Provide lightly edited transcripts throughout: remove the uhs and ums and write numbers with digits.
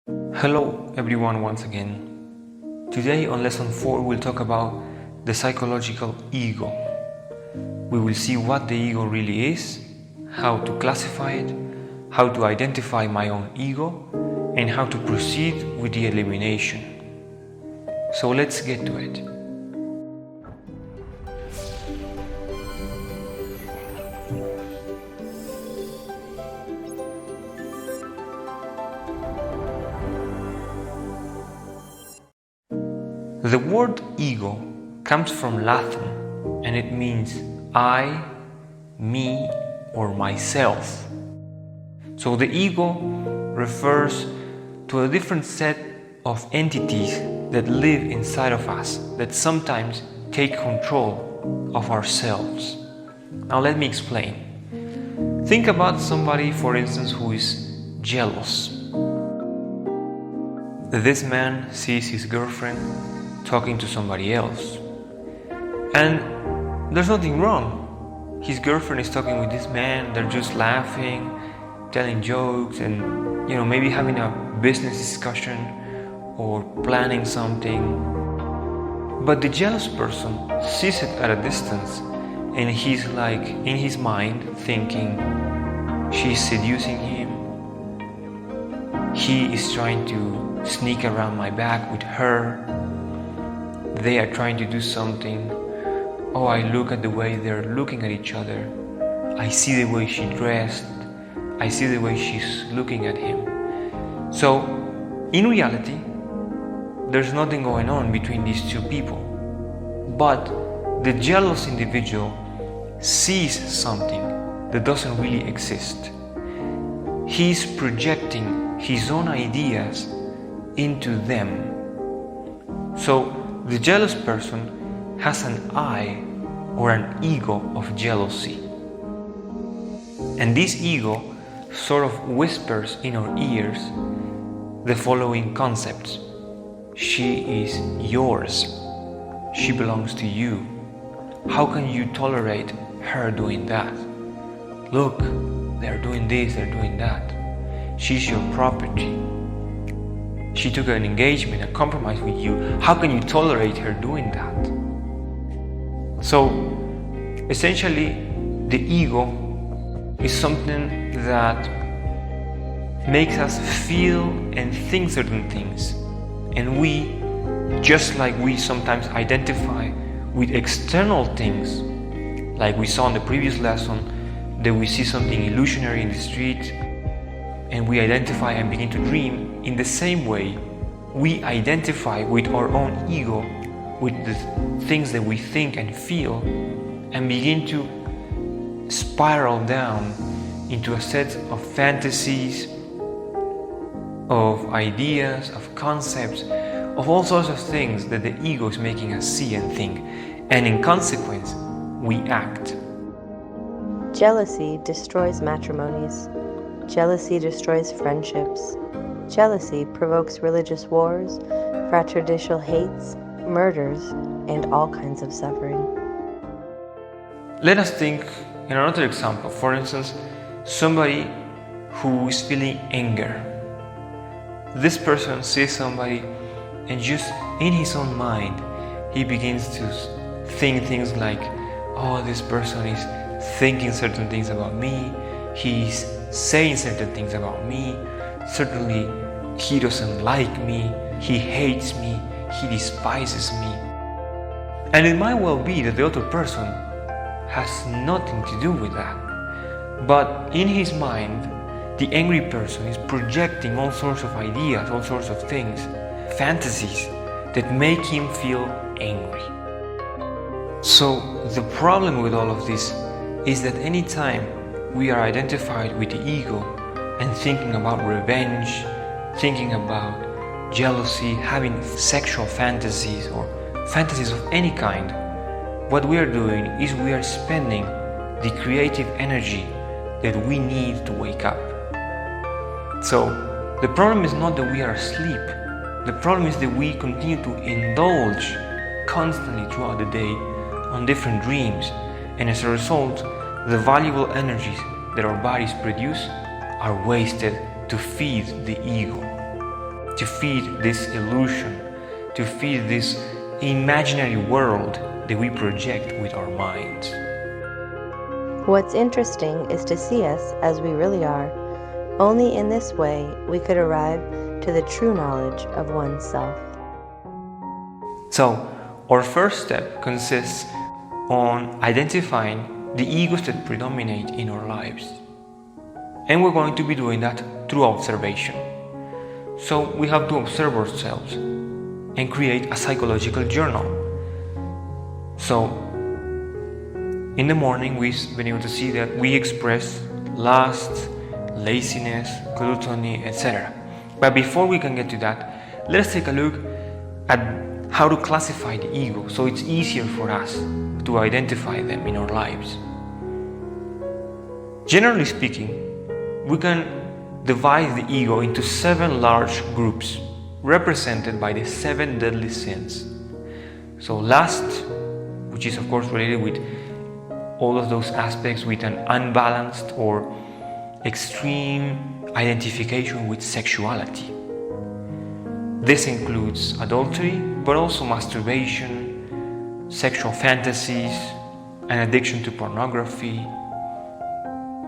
Hello everyone once again. Today on lesson 4 we'll talk about the psychological ego. We will see what the ego really is, how to classify it, how to identify my own ego, and how to proceed with the elimination. So let's get to it. The word ego comes from Latin and it means I, me, or myself. So the ego refers to a different set of entities that live inside of us that sometimes take control of ourselves. Now let me explain. Think about somebody, for instance, who is jealous. This man sees his girlfriend talking to somebody else. And there's nothing wrong. His girlfriend is talking with this man, they're just laughing, telling jokes, and maybe having a business discussion or planning something. But the jealous person sees it at a distance and he's like in his mind thinking she's seducing him. He is trying to sneak around my back with her. They are trying to do something. Oh, I look at the way they're looking at each other. I see the way she dressed. I see the way she's looking at him. So, in reality, there's nothing going on between these two people. But the jealous individual sees something that doesn't really exist. He's projecting his own ideas into them. So, the jealous person has an I or an ego of jealousy. And this ego sort of whispers in our ears the following concepts. She is yours. She belongs to you. How can you tolerate her doing that? Look, they're doing this, they're doing that. She's your property. She took an engagement, a compromise with you. How can you tolerate her doing that? So, essentially, the ego is something that makes us feel and think certain things. And we, just like we sometimes identify with external things, like we saw in the previous lesson, that we see something illusionary in the street, and we identify and begin to dream, in the same way, we identify with our own ego, with the things that we think and feel, and begin to spiral down into a set of fantasies, of ideas, of concepts, of all sorts of things that the ego is making us see and think, and in consequence, we act. Jealousy destroys matrimonies. Jealousy destroys friendships. Jealousy provokes religious wars, fratricidal hates, murders, and all kinds of suffering. Let us think in another example. For instance, somebody who is feeling anger. This person sees somebody and just in his own mind, he begins to think things like, oh, this person is thinking certain things about me, he's saying certain things about me, certainly he doesn't like me, he hates me, he despises me. And it might well be that the other person has nothing to do with that. But in his mind, the angry person is projecting all sorts of ideas, all sorts of things, fantasies that make him feel angry. So the problem with all of this is that anytime we are identified with the ego and thinking about revenge, thinking about jealousy, having sexual fantasies or fantasies of any kind, what we are doing is we are spending the creative energy that we need to wake up. So the problem is not that we are asleep. The problem is that we continue to indulge constantly throughout the day on different dreams, and as a result, the valuable energies that our bodies produce are wasted to feed the ego. to feed this illusion, to feed this imaginary world that we project with our minds. What's interesting is to see us as we really are. Only in this way we could arrive to the true knowledge of oneself. So, our first step consists on identifying the egos that predominate in our lives. And we're going to be doing that through observation. So we have to observe ourselves and create a psychological journal. So in the morning we've been able to see that we express lust, laziness, gluttony, etc. But before we can get to that, let's take a look at how to classify the ego so it's easier for us to identify them in our lives. Generally speaking, we can divide the ego into 7 large groups represented by the 7 deadly sins. So lust, which is of course related with all of those aspects with an unbalanced or extreme identification with sexuality. This includes adultery, but also masturbation, sexual fantasies, an addiction to pornography.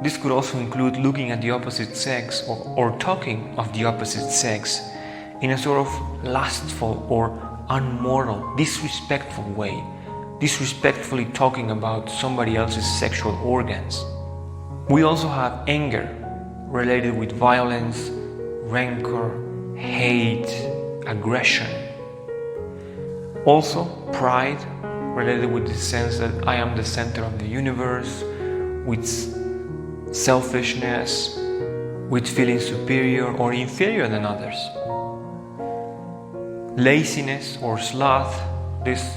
This could also include looking at the opposite sex or talking of the opposite sex in a sort of lustful or unmoral, disrespectful way, disrespectfully talking about somebody else's sexual organs. We also have anger related with violence, rancor, hate, aggression. Also pride related with the sense that I am the center of the universe, with selfishness, with feeling superior or inferior than others. Laziness or sloth, this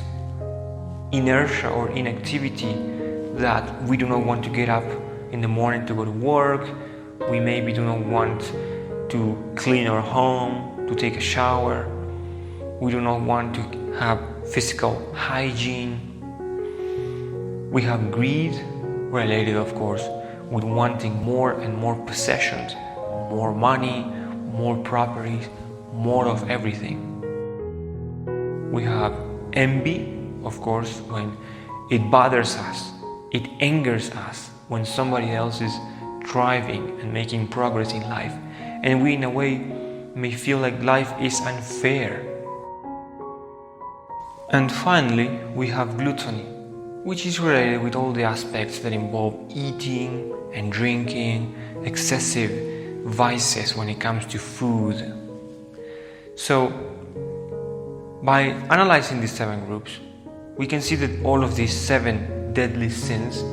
inertia or inactivity that we do not want to get up in the morning to go to work, we maybe do not want to clean our home, to take a shower, we do not want to have physical hygiene. We have greed, related of course with wanting more and more possessions, more money, more properties, more of everything. We have envy, of course, when it bothers us, it angers us when somebody else is thriving and making progress in life, and we in a way may feel like life is unfair. And finally, we have gluttony, which is related with all the aspects that involve eating and drinking, excessive vices when it comes to food. So, by analyzing these 7 groups, we can see that all of these 7 deadly sins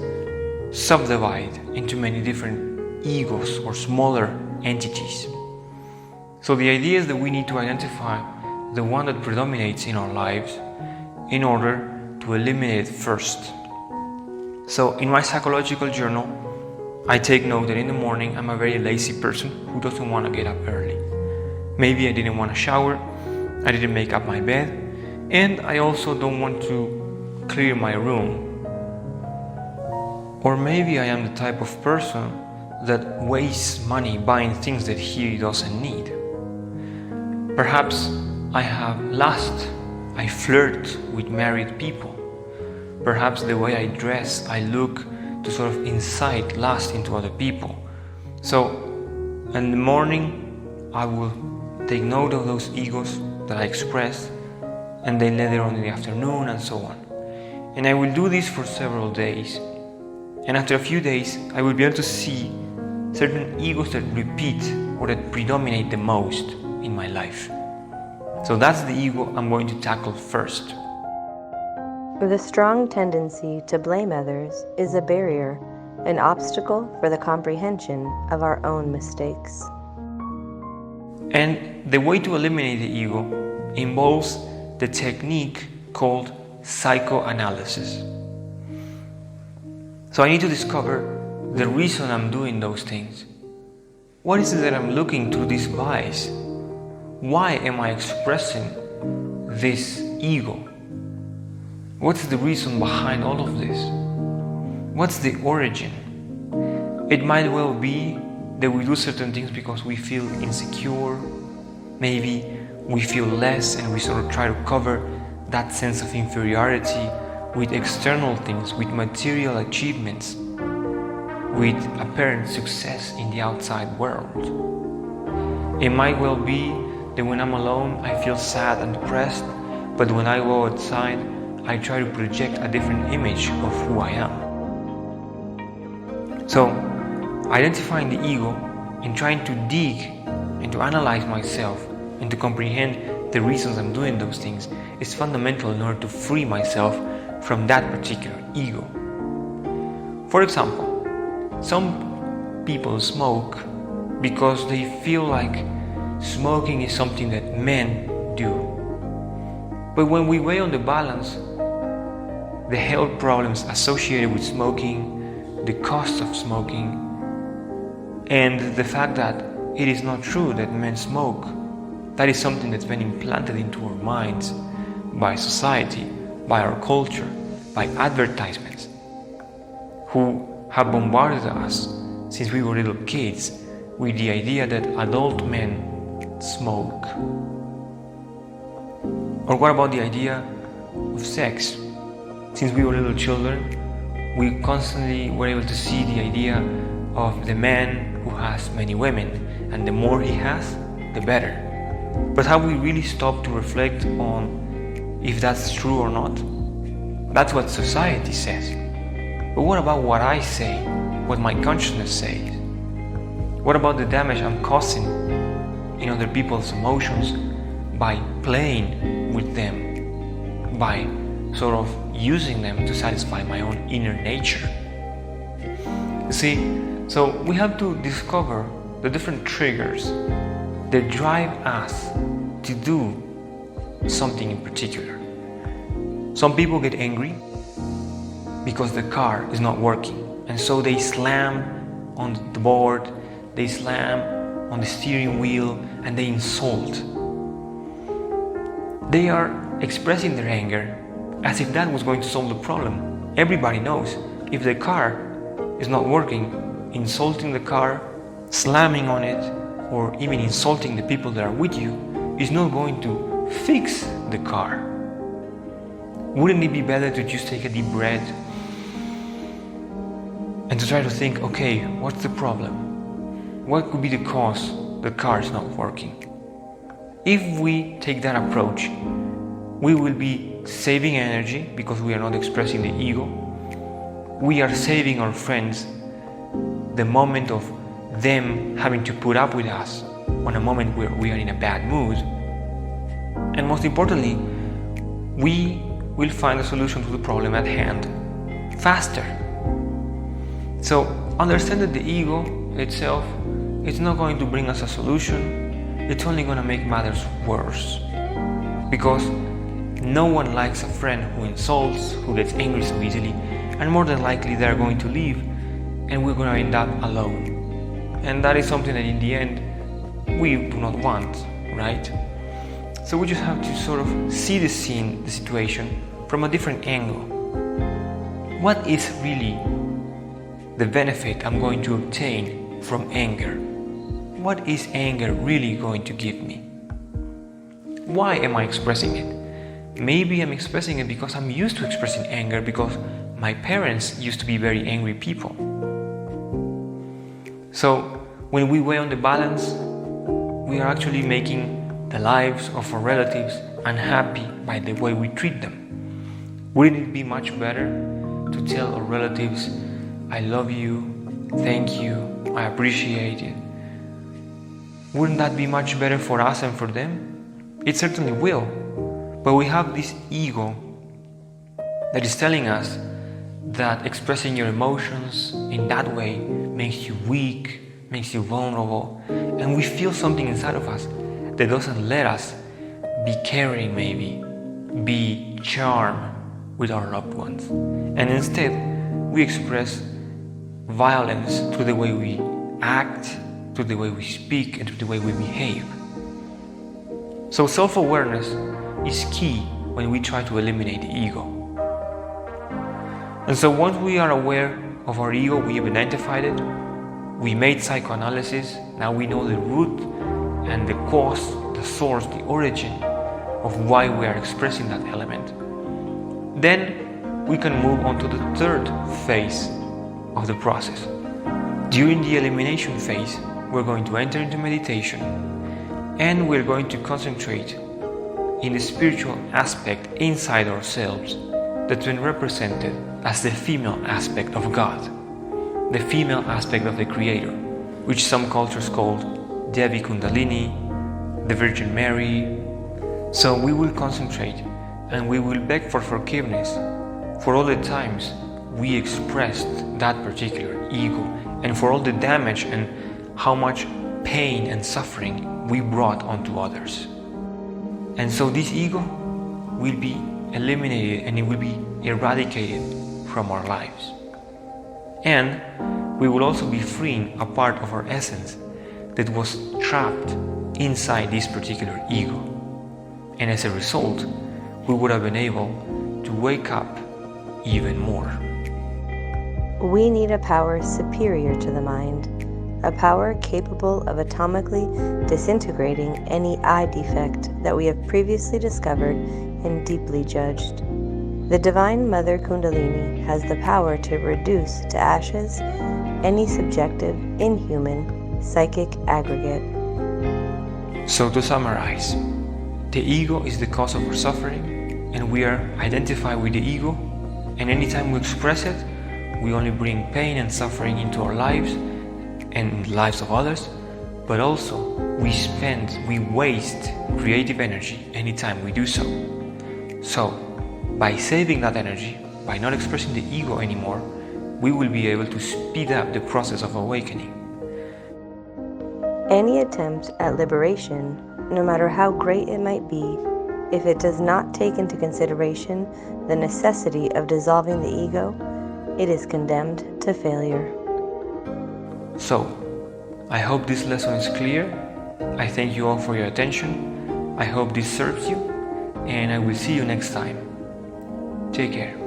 subdivide into many different egos or smaller entities. So the idea is that we need to identify the one that predominates in our lives in order to eliminate it first. So in my psychological journal, I take note that in the morning I'm a very lazy person who doesn't want to get up early. Maybe I didn't want to shower, I didn't make up my bed, and I also don't want to clear my room. Or maybe I am the type of person that wastes money buying things that he doesn't need. Perhaps I have lust, I flirt with married people. Perhaps the way I dress, I look to sort of incite lust into other people. So in the morning, I will take note of those egos that I express, and then later on in the afternoon and so on. And I will do this for several days. And after a few days, I will be able to see certain egos that repeat or that predominate the most in my life. So that's the ego I'm going to tackle first. The strong tendency to blame others is a barrier, an obstacle for the comprehension of our own mistakes. And the way to eliminate the ego involves the technique called psychoanalysis. So I need to discover the reason I'm doing those things. What is it that I'm looking through this bias? Why am I expressing this ego? What's the reason behind all of this? What's the origin? It might well be that we do certain things because we feel insecure, maybe we feel less and we sort of try to cover that sense of inferiority with external things, with material achievements, with apparent success in the outside world. It might well be that when I'm alone, I feel sad and depressed, but when I go outside, I try to project a different image of who I am. So, identifying the ego and trying to dig and to analyze myself and to comprehend the reasons I'm doing those things is fundamental in order to free myself from that particular ego. For example, some people smoke because they feel like smoking is something that men do. But when we weigh on the balance the health problems associated with smoking, the cost of smoking, and the fact that it is not true that men smoke, that is something that's been implanted into our minds by society, by our culture, by advertisements, who have bombarded us since we were little kids with the idea that adult men smoke. Or what about the idea of sex? Since we were little children, we constantly were able to see the idea of the man who has many women, and the more he has, the better. But have we really stopped to reflect on if that's true or not? That's what society says. But what about what I say, what my consciousness says? What about the damage I'm causing in other people's emotions by playing with them, by sort of using them to satisfy my own inner nature? You see, so we have to discover the different triggers that drive us to do something in particular. Some people get angry because the car is not working, and so they slam on the board, they slam on the steering wheel, and they insult. They are expressing their anger as if that was going to solve the problem. Everybody knows if the car is not working, insulting the car, slamming on it, or even insulting the people that are with you is not going to fix the car. Wouldn't it be better to just take a deep breath and to try to think, okay, what's the problem? What could be the cause the car is not working? If we take that approach, we will be saving energy because we are not expressing the ego. We are saving our friends the moment of them having to put up with us on a moment where we are in a bad mood. And most importantly, we will find a solution to the problem at hand faster. So understand that the ego itself is not going to bring us a solution, it's only going to make matters worse. Because no one likes a friend who insults, who gets angry so easily, and more than likely they're going to leave and we're going to end up alone. And that is something that in the end we do not want, right? So we just have to sort of see the scene, the situation from a different angle. What is really the benefit I'm going to obtain from anger? What is anger really going to give me? Why am I expressing it? Maybe I'm expressing it because I'm used to expressing anger because my parents used to be very angry people. So when we weigh on the balance, we are actually making the lives of our relatives unhappy by the way we treat them. Wouldn't it be much better to tell our relatives, I love you, thank you, I appreciate it? Wouldn't that be much better for us and for them? It certainly will. But we have this ego that is telling us that expressing your emotions in that way makes you weak, makes you vulnerable, and we feel something inside of us that doesn't let us be caring, maybe, be charmed with our loved ones. And instead, we express violence through the way we act, through the way we speak, and through the way we behave. So self-awareness is key when we try to eliminate the ego. And so once we are aware of our ego, we have identified it, we made psychoanalysis, now we know the root and the cause, the source, the origin of why we are expressing that element. Then we can move on to the third phase of the process. During the elimination phase, we're going to enter into meditation and we're going to concentrate in the spiritual aspect inside ourselves that's been represented as the female aspect of God, the female aspect of the Creator, which some cultures called Devi Kundalini, the Virgin Mary. So we will concentrate and we will beg for forgiveness for all the times we expressed that particular ego and for all the damage and how much pain and suffering we brought onto others. And so this ego will be eliminated and it will be eradicated from our lives. And we will also be freeing a part of our essence that was trapped inside this particular ego. And as a result, we would have been able to wake up even more. We need a power superior to the mind, a power capable of atomically disintegrating any I defect that we have previously discovered and deeply judged. The Divine Mother Kundalini has the power to reduce to ashes any subjective, inhuman, psychic aggregate. So to summarize, the ego is the cause of our suffering, and we are identified with the ego, and anytime we express it, we only bring pain and suffering into our lives and the lives of others, but also we waste creative energy anytime we do so. So, by saving that energy, by not expressing the ego anymore, we will be able to speed up the process of awakening. Any attempt at liberation, no matter how great it might be, if it does not take into consideration the necessity of dissolving the ego, it is condemned to failure. So, I hope this lesson is clear. I thank you all for your attention. I hope this serves you, and I will see you next time. Take care.